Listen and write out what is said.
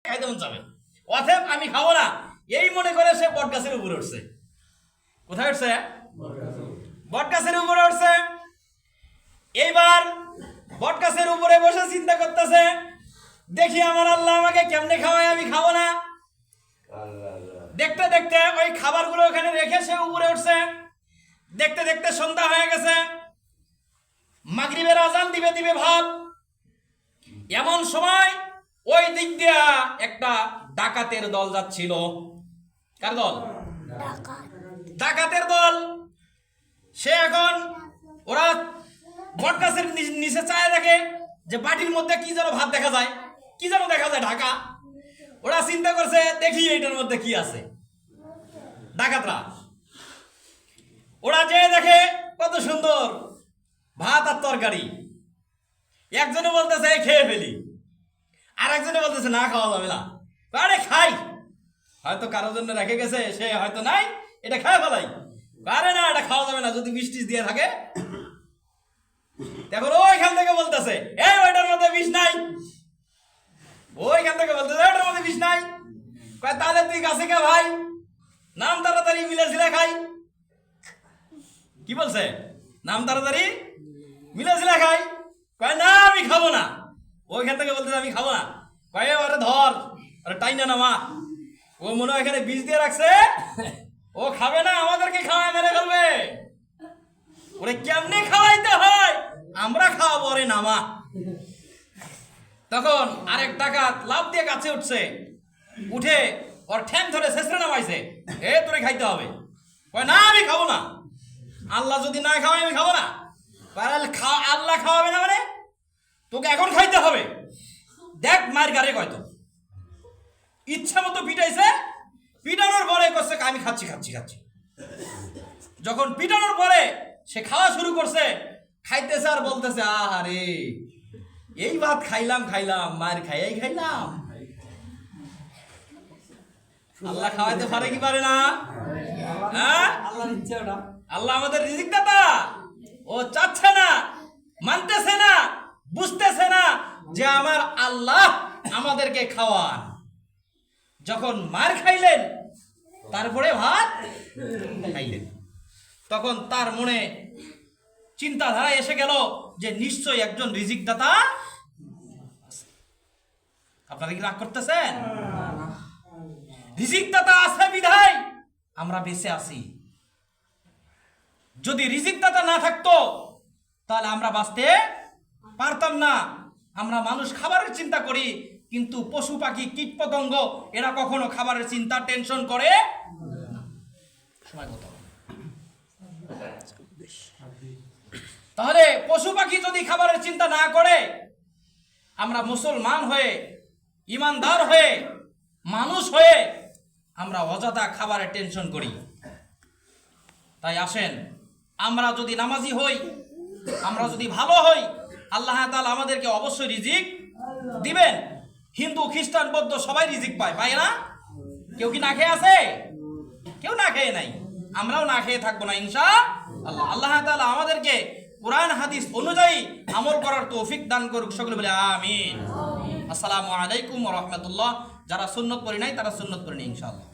খাইতে মন যাবে, অতএব আমি খাবো না, এই মনে করে সে বট গাছের উপরে উঠছে। কোথায় উঠছে? বট গাছের উপরে উঠছে। এইবার বট গাছের উপরে বসে চিন্তা করতেছে, দেখি আমার আল্লাহ আমাকে কেমনে খাওয়ায়, আমি খাবো না। দেখতে দেখতে ওই খাবারগুলো ওখানে রেখে সে উপরে উঠছে। দেখতে দেখতে সন্ধ্যা হয়ে গেছে, মাগরিবের আজান দিবে দিবে ভাব। এমন সময় ওই দিক দিয়া একটা ডাকাতের দল যাচ্ছিল। কার দল? ডাকাতের দল। সে এখন ওরা বটগাছের নিচে চায় দেখে যে বাটির মধ্যে কি যেন ভাত দেখা যায়, কি যেন দেখা যায় ঢাকা। ওরা চিন্তা করছে দেখি এইটার মধ্যে কি আছে। ডাকাতরা ওরা যে দেখে কত সুন্দর ভাত আর তরকারি। একজনে বলতেছে খেয়ে ফেলি, আর একজনে বলতেছে না খাওয়া যাবে না। আরে খাই, হয়তো কারোর জন্য রেখে গেছে, সে হয়তো নাই, এটা খায় ফেলাই। আরে না, এটা খাওয়া যাবে না, যদি বিষ টিষ দিয়ে থাকে। দেখো ওইখান থেকে বলতেছে এই ওইটার মধ্যে বিষ নাই, ওইখান থেকে বলতেছে ওইটার মধ্যে বিষ নাই। কয় তাহলে তুই কাছে কে ভাই, নাম তাড়াতাড়ি মিলেছিলে খাই। কি বলছে? নাম তাড়াতাড়ি মিলেছিলে খাই। কয় না আমি খাবো না। ওইখান থেকে বলতেছে আমি খাবো না। কয়ে আরে ধর, আরে টাইনা নামা। ও মনে হয় এখানে বিষ দিয়ে রাখছে, ও খাবে না, আমাদেরকে খাওয়ায় মেরে ফেলবে। ওরে কেমনে খাওয়াইতে হয় আমরা খাওয়াবো, রে নামা। তখন আরেক ডাকাত লাফ দিয়ে কাছে উঠছে, উঠে ওর ঠ্যাং ধরে শেষরে নামাইছে, এ তোরে খাইতে হবে। কয় না আমি খাবো না, আল্লাহ যদি না খাওয়াই আমি খাবো না। আল্লাহ খাওয়াবে না মানে তোকে এখন খাইতে হবে। দেখ মায়ের গাড়ি কয়তো ইচ্ছা মতো পিটাইছে। পিটানোর পরে করছে আমি খাচ্ছি খাচ্ছি খাচ্ছি। যখন পিটানোর পরে সে খাওয়া শুরু করছে, খাইতেছে আর বলতেছে আহারে এই ভাত খাইলাম খাইলাম, মায়ের খাইয়াই খাইলাম। আল্লাহ খাওয়াইতে পারে কি পারে না? হ্যাঁ, আল্লাহ আমাদের রিজিক দাতা। ও চাচ্ছে না, মানতেছে না, বুঝতেছে না যে আমার আল্লাহ আমাদেরকে খাওয়ান। যখন মার খাইলেন তারপরে ভাত খাইলেন, তখন তার মনে চিন্তাধারা এসে গেল যে নিশ্চয়ই একজন রিজিক দাতা। আপনারা কি রাগ করতেছেন? রিজিক দাতা আছে বিধায় আমরা বেঁচে আছি। যদি রিজিক দাতা না থাকতো তাহলে আমরা বাঁচতে পারতাম না। আমরা মানুষ খাবারের চিন্তা করি, কিন্তু পশু পাখি কীট পতঙ্গ এরা কখনো খাবারের চিন্তা টেনশন করে সময় কত। তাহলে পশু পাখি যদি খাবারের চিন্তা না করে, আমরা মুসলমান হয়ে, ইমানদার হয়ে, মানুষ হয়ে আমরা অযথা খাবারের টেনশন করি। তাই আসেন, আমরা যদি নামাজি হই, আমরা যদি ভালো হই, আল্লাহ তাআলা আমাদেরকে অবশ্যই রিজিক দিবেন। হিন্দু খ্রিস্টান বৌদ্ধ সবাই রিজিক পায়, পায় না? কেউ কি না খেয়ে আছে? কেউ না খেয়ে নাই, আমরাও না খেয়ে থাকবো না ইনশাআল্লাহ। আল্লাহ তাআলা আমাদেরকে কোরআন হাদিস অনুযায়ী আমল করার তৌফিক দান করুক। সকলে বলে আমিন। আসসালামু আলাইকুম ওয়া রাহমাতুল্লাহ। যারা সুন্নত পড়ি নাই তারা সুন্নত পড়ে নিন ইনশাআল্লাহ।